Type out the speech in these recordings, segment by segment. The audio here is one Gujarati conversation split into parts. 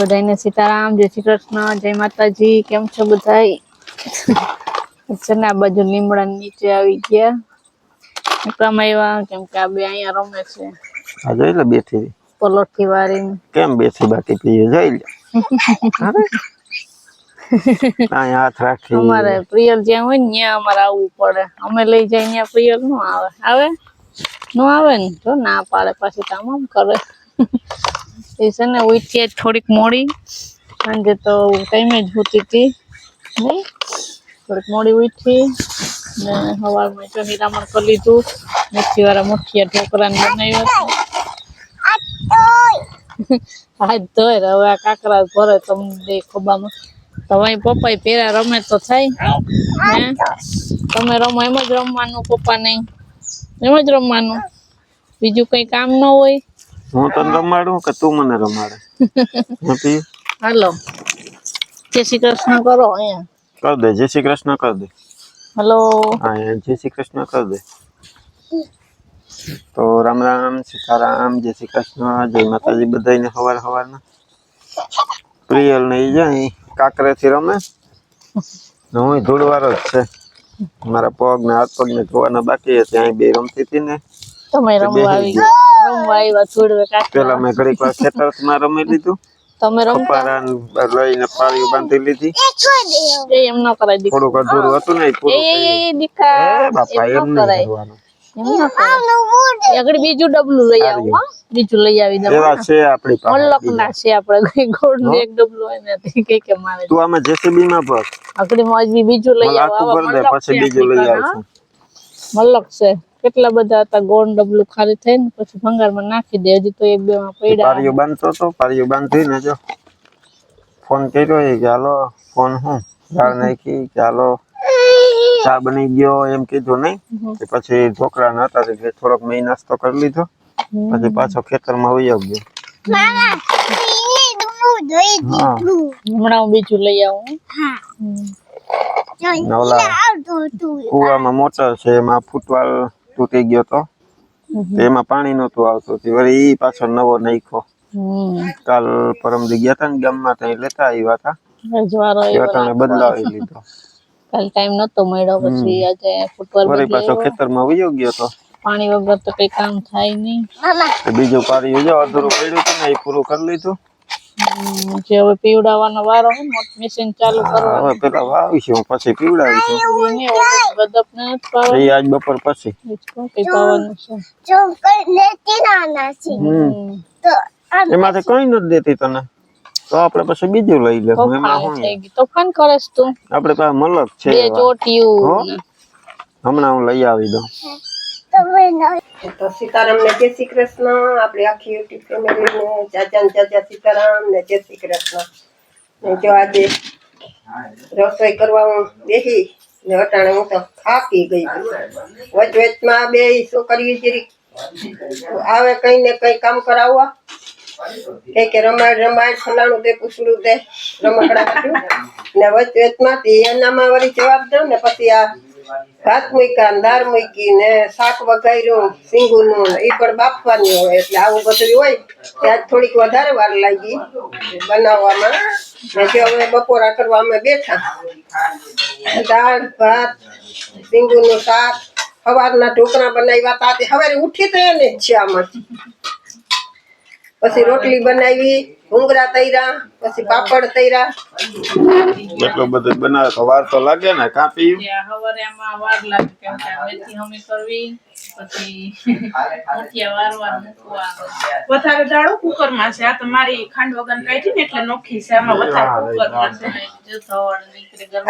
બધાને સીતારામ, જય શ્રી કૃષ્ણ, જય માતાજી. કેમ છો બધાય? છે ને આ બાજુ લીમડા નીચે આવી ગયા. કામ આવ્યા કેમ કે આ બે અહીંયા રમે છે. આ જોઈ લે બેઠી પલોઠી વાળીને કેમ બેઠી બાકી પીએ જોઈ લે. અહીંયા હાથ રાખી અમારે પ્રિયલ જ્યાં હોય ને ત્યાં અમારે આવવું પડે. અમે લઈ જાય ત્યાં પ્રિયલ નો આવે. આવે નો આવે ને જો ના પાડે પાછી કામ આમ કરે. એ છે ને ઉઠી થોડીક મોડી સાંજે તો ટાઈમે જ હોતી હતી નહીં, થોડીક મોડી ઉઠી ને સવારમાં જો હીરામણ કરી લીધું. મેથી વાળા મુઠિયા ઢોકળાને બનાવ્યા હાથ ધોઈ હવે આ કાકરા ભરે તમને ખોબામાં. તમારી પપ્પા પેરા રમે તો થાય હે? તમે રમો એમ જ રમવાનું, પપ્પા નહીં એમ જ રમવાનું, બીજું કઈ કામ ન હોય. હું તને રમાડું કે તું મને રમાડે? હાલો જય શ્રી કૃષ્ણ કરો અહીંયા કર દે. જય શ્રી કૃષ્ણ કર દે. હલો હા જય શ્રી કૃષ્ણ કર દે. તો રામ રામ, સીતારામ, જય શ્રી કૃષ્ણ, જય માતાજી બધાને સવાર સવારના. પ્રિયલ ને ઈ જાય કાકરે થી રમે ને હું ધૂળવાળો જ છે. મારા પગ ને હાથ પગ ને ધોવાના બાકી હતી. અહીં બે રમતી હતી ને તમે રમવા આવી રમવા આવ્યા ધૂળવે કાકરા. પેલા મેં ઘડીક વાર ખેતરમાં રમી લીધું. તમે રમતા લઈને પાળીઓ બાંધી લીધી. એમ ન કરાય દીકરા, થોડુંક અધૂરું હતું ને પૂરું દીકરા બાપા એમ નહીં કરવાનું. આગળ બીજું ડબલું લઈ આવું. બીજું લઈ આવી દઉં. એવા છે આપણી પાસે મલક ના છે આપણે ગોળ ને એક ડબલું હોય ને કઈ કે મારે તું આમાં જેસીબી માં ભર. આગળ માં બીજું લઈ આવો. પછી બીજું લઈ આવશું. મલક છે કેટલા બધા હતા. ગોળ ડબલું ખાલી થઈ ને પછી ભંગારમાં નાખી દે. હજી તો એક બે માં પડ્યા. પારિયો બાંધતો તો પારિયો બાંધીને જો ફોન કર્યો કે હાલો ફોન હું દાળ નાખી કે હાલો ચા બની ગયો એમ કીધું નહીં. પછી ઢોકળા ના હતા એટલે થોડોક મેં નાસ્તો કરી લીધો. પછી પાછો ખેતરમાં વહી ગયો. હમણાં હું બીજું લઈ આવું. કુવામાં મોટર છે એમાં ફૂટવાલ તૂટી ગયો તો એમાં પાણી નતું આવતું. વળી ઈ પાછો નવો નાખ્યો. કાલ પરમ દી ગયા હતા ને ગામમાં ત્યાં લેતા આવ્યા હતા. બદલાવી લીધો. કાલ ટાઈમ નતો મળ્યો પછી આજે ફૂટવાલ વળી પાછો ખેતરમાં વયો ગયો તો. પાણી વગર તો કઈ કામ થાય નહીં. બીજું પાણી જો અધૂરું પડ્યું હતું ને એ પૂરું કરી લીધું. જે હવે પીવડાવવાનો વારો હે મશીન ચાલુ કરવાનું. હવે પેલા વાવીશું પછી પીવડાવીશું. એ આજ બપોર પછી એમાંથી કઈ નથી દેતી તને તો આપડે પછી બીજું લઈ લેવું. એમાં શું તોફાન કરેસ તું? આપડે પાસે મલક છે હમણાં હું લઈ આવી દઉં. તો સીતારામ ને જય શ્રી કૃષ્ણ. આપણી આખી યુટ્યુબ ફેમિલી ને ચાચા સીતારામ ને જય શ્રી કૃષ્ણ. જો આજે રસોઈ કરવા હું બેસી ને અટાણે હું તો થાકી ગઈ. વચમાં બે છોકરીઓ જરી આવે કઈ ને કઈ કામ કરાવવા કે રમાડ ફલાણું દે પૂછડું દે રમકડા ને વચમાંથી એનામાં વળી જવાબ દઉં ને પછી આ ભાત મૂક્યા દાળ મૂકી ને શાક વઘાર્યું સિંગુનું એ પણ બાફવાની હોય એટલે આવું બધું હોય ત્યાં થોડીક વધારે વાર લાગી બનાવવામાં. ને જો હવે બપોરા કરવા અમે બેઠા. દાળ ભાત સિંગુનું શાક સવારના ઢોકળા બનાવ્યા હતા. સવારે ઉઠી તો એને જ છે આમાંથી. પછી રોટલી બનાવી, ભૂંગળા તૈરા, પછી પાપડ તૈરા. એટલું બધું બનાવે તો વાર તો લાગે ને. કાપી હવારે આમાં વાર લાગે કેમ કે મેથી હમી કરવી પછી મુઠિયા વારવાનું મૂકવાનું. વધારે દાળો કુકરમાં છે. આ તો મારી ખાંડ વગર કાઢી ને એટલે નોખી છે. આમાં વધારે કુકરમાં છે.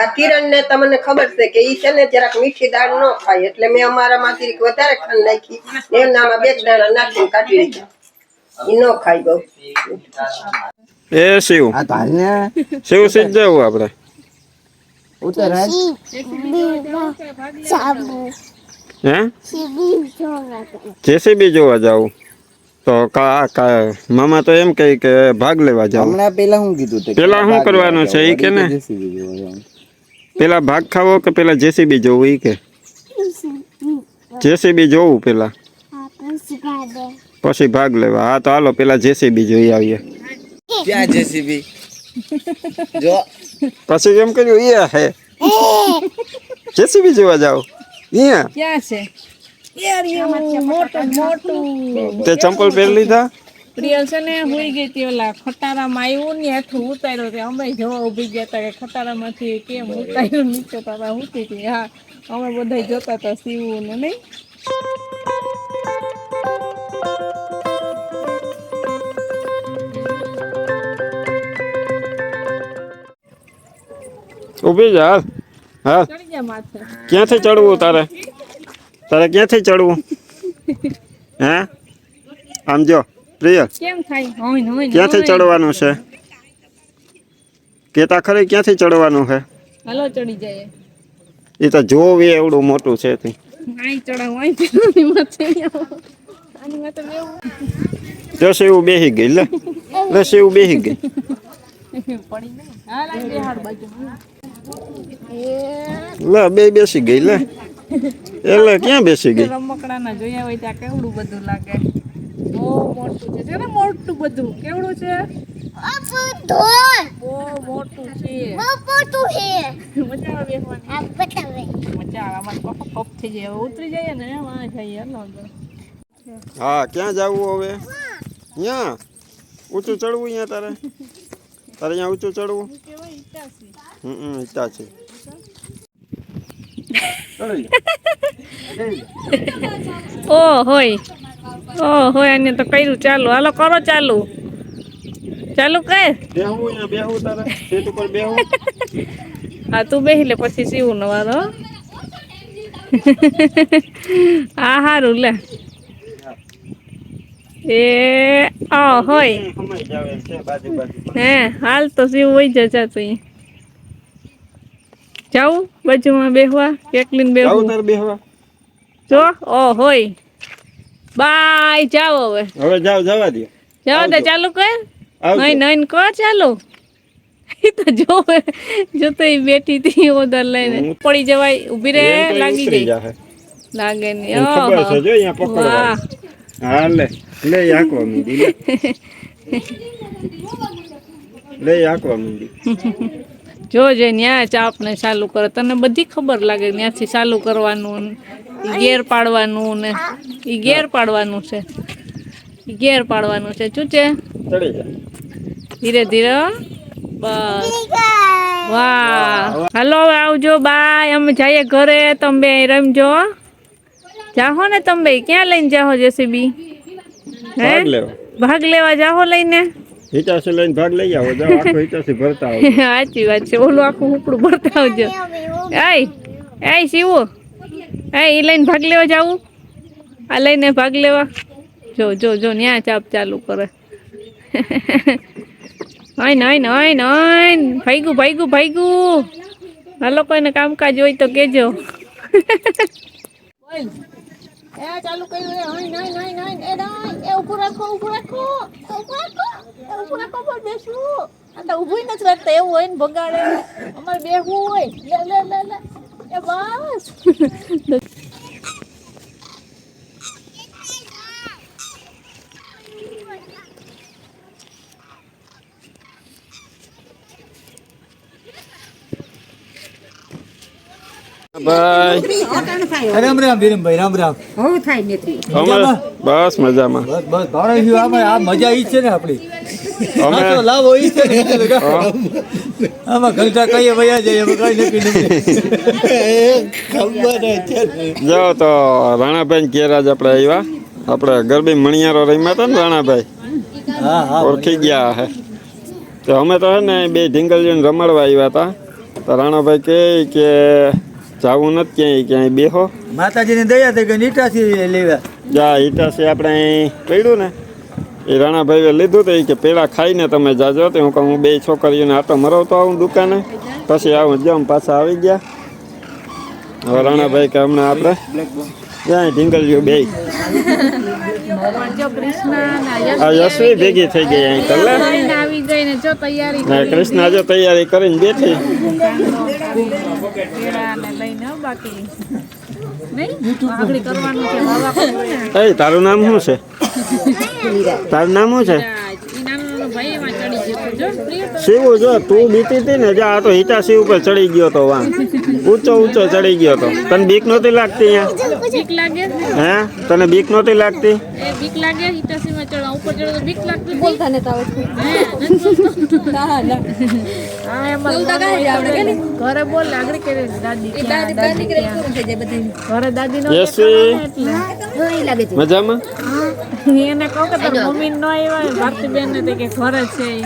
આ કિરણ ને તમને ખબર છે કે ઈ છે ને જરાક મીઠી દાળ ન ખાય એટલે મેં અમારામાંથી વધારે ખાંડ નાખી એનામાં બે દાણા નાખીને કાઢી લીધા. ઈ ન ખાય બહુ. એ શિવ શિવ સીધ જવું આપડે. જેસીબી જોવા જાવ તો મામા તો એમ કહે કે ભાગ લેવા જાવ. પેલા શું કીધું? પેલા શું કરવાનું છે ઈ કે ને પેલા ભાગ ખાવો કે પેલા જેસીબી જોવું ઈ કે? જેસીબી જોવું પેલા પછી ભાગ લેવા. હા તો હાલો પેલા જેસીબી જોઈ આવીએ. ક્યાં જેસીબી જો પછી એમ કર્યું એ હે જેસીબી જોવા જાવ અહીંયા ક્યાં છે મોટું મોટું તે ચંપલ પહેરી લીધા પ્રિયલ છે ને હોઈ ગઈ હતી ઓલા ખટારામાં આવ્યું ને હેઠું ઉતાર્યો તે અમે જોવા ઉભી ગયા હતા કે ખટારામાંથી કેમ ઉતાર્યું નીચે તારા ઉતી હતી હા અમે બધા જોતા હતા સીવું ને નહીં ઊભી જા હાલ હાલ ચડી ગયા માથે ક્યાંથી ચડવું તારે તારે ક્યાંથી ચડવું હે આમ જો પ્રિય કેમ થાય હોય હોય ક્યાંથી ચડવાનું છે કેતા ખરી ક્યાંથી ચડવાનું છે હાલો ચડી જાય એ તો જોવી એવડું મોટું છે તી આઈ ચડાવ આઈ પેલી માથે આની માથે બેવું જો સેવું બેહી ગઈ લે સેવું બેહી ગઈ પડી નહીં હા લાગે હાડ બાજુ લે બે બેસી ગઈ લે એટલે ક્યાં બેસી ગઈ રમકડાના જોયા હોય ત્યાં કેવડું બધું લાગે બહુ મોટું છે ને મોટું બધું કેવડું છે બહુ મોટું છે મજા આવે બેસવાની મજા આવે અમારે પપ્પા કપ થઈ જાય હવે ઉતરી જાય ને વાં જઈએ હાલો અંદર હા ક્યાં જવું હવે અહીંયા ઊંચું ચડવું અહીંયા તારે તારે અહીંયા ઊંચું ચડવું કેવાય ઈટાસી ઈચ્છા છે હોય આને તો કર્યું ચાલુ હાલો કરો ચાલુ ચાલુ કર બેહવું અહીંયા બેહવું તારે સીટ ઉપર બેહવું હા તું બેહી લે પછી સીવું નો વારો હા હારું લે એ હોય સમય જાવે છે બાજુ બાજુ હે હાલ તો સીવું હોય જા તું જાઉં બાજુમાં બેહવા એકલીને જાવ બેહવું તારે બેહવા જો હોય બાય જાઓ હવે હવે જવા દે જાઓ તો ચાલુ કર આવજો. નહીં નહીં કર ચાલુ એ તો જો તો એ બેઠી હતી ઓદર લઈને પડી જવાય ઊભી રે એમ તો એ લાગી ઉતરી જાય જાહે. લાગે નહીં એને ખબર છે જો અહીંયા પકડવા વાહ હા લે આંકવા માંડી લે આંકવા માંડી જોજે ન્યા ચાપને ચાલુ કરે તને બધી ખબર લાગે ત્યાંથી ચાલુ કરવાનું ને ગેર પાડવાનું ને ઈ ગેર પાડવાનું છે ગેર પાડવાનું છે શું છે ચડી જા ધીરે ધીરે બસ વાહ હાલો હવે આવજો બાય અમે જઈએ ઘરે તમે બે અહીં રમજો જાહો ને તમે બે ક્યાં લઈને જાહો જેસીબી હે ભાગ લેવા ભાગ લેવા જાહો લઈને હિટાસી લઈને ભાગ લઈ આવો જાઓ આખો હિટાસી ભરતા આવો સાચી વાત છે ઓલું આખું ઉપડું ભરતા આવજો એ શિવો એ લઈને ભાગ લેવા જાવું આ લઈને ભાગ લેવા જો ન્યા ચાપ ચાલુ કરે ભાઈગું હાલો કોઈને કામકાજ હોય તો કેજો ચાલુ કર્યું ઉભું રાખો બેસવું આ તો ઊભું નથી રાખતા એવું હોય ને બગાડે અમારે બેહવું હોય લે એ બસ ભાઈ રામ રામ વિરમભાઈ રામ રામ અમે બસ મજામાં બસ ભાડે ગયું આ મજા ઈ છે ને આપણી અમે આ તો લાવો ઈ છે ને આમાં ઘંટા કઈ વયા જાય એમાં કઈ નક્કી નથી જો તો રાણાભાઈ ઘેર જ આપણે આવ્યા આપણે ગરબી મણિયારો રમ્યા હતા ને રાણાભાઈ હા ઓળખી ગયા હે તો અમે તો હે ને બે ઢીંગલીઓને રમાડવા આવ્યા હતા તો રાણાભાઈ કહે કે જાવું નથી ક્યાંય બેહો માતાજીની દયા થઈ ગઈ નીટાથી લેવા જા હિટાસી આપણે અહીં પડ્યું ને એ રાણાભાઈએ લીધું તો કે પેલા ખાઈને તમે જાજો તો હું કહું હું બે છોકરીઓને આટો મરવતો આવું દુકાને પછી આવું જમ પાછા આવી ગયા હવે રાણાભાઈ કે હમણાં આપણે ત્યાં ઢીંગલીઓ બે આ યશવી ભેગી થઈ ગઈ અહીં કલે આવી ગઈ ને જો તૈયારી ને કૃષ્ણા જો તૈયારી કરીને બેઠી લઈને બાકી નહીં આગળ કરવાનું છે બાબા કરવું ને એ તારું નામ શું છે તારું નામ શું છે ઈ નાનો ભાઈ એમાં ચડી શિવું જો તું બીતી હતી ને જા આ તો હિટાસી ઉપર ચડી ગયો તો વાં ઊંચો ઊંચો ચડી ગયો તો તને બીક નહોતી લાગતી અહીંયા બીક લાગે હે તને બીક નહોતી લાગતી એ બીક લાગે હિટાસીમાં ચડવા ઉપર ચડો તો બીક લાગતી બોલતા નતા આવડતું. ના ના હા એમાં બોલતા કાંઈ આવડે કે નહીં? ઘરે બોલ આગળ કે દાદી એ ક્યાં, બહાર દાદી નીકળે ક્યાં. પૂરું થઈ જાય બધું. ઘરે દાદી નો યશવી એટલે હા, ઈ લાગે છે. મજામાં એને કહો કે તાર મમ્મી નો આવ્યા ભારતીબેન ને તે કે ઘરે છે ઈ.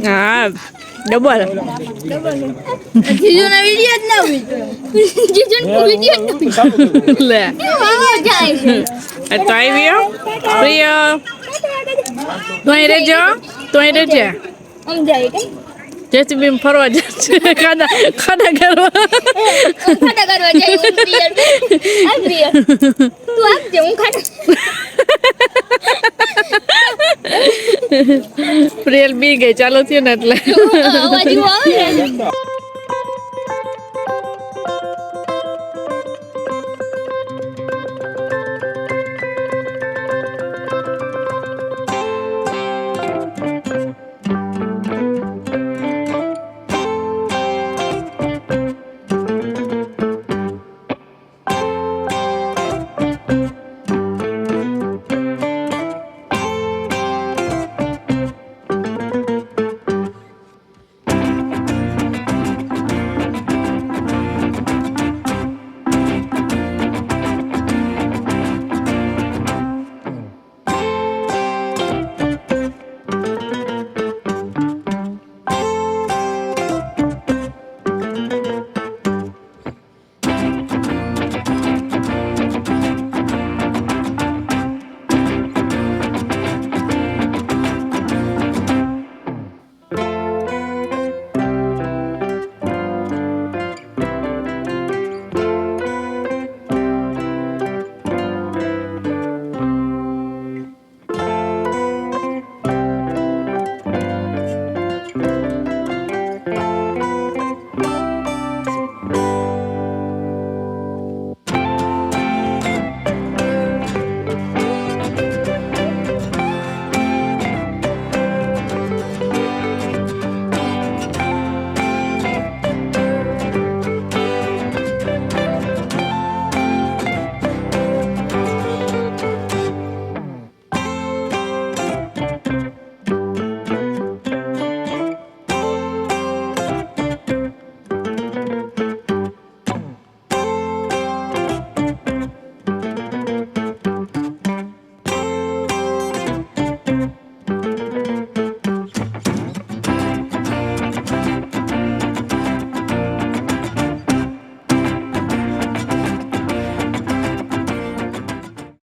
હા ડબલ જીજુ ના વિડિયો જ ના હોય જીજુ ના વિડિયો લે જાય છે તો આવ્યો પ્રિય તોય રેજો આમ જાય કે જેસીબી ફરવા જશે ખાડા કરવા ખાટા કરવા જાય હું પ્રિય આ પ્રિય તું આપજે હું ખાટા પ્રિયલ બી ગઈ ચાલો થયું ને એટલે અવાજ આવે ને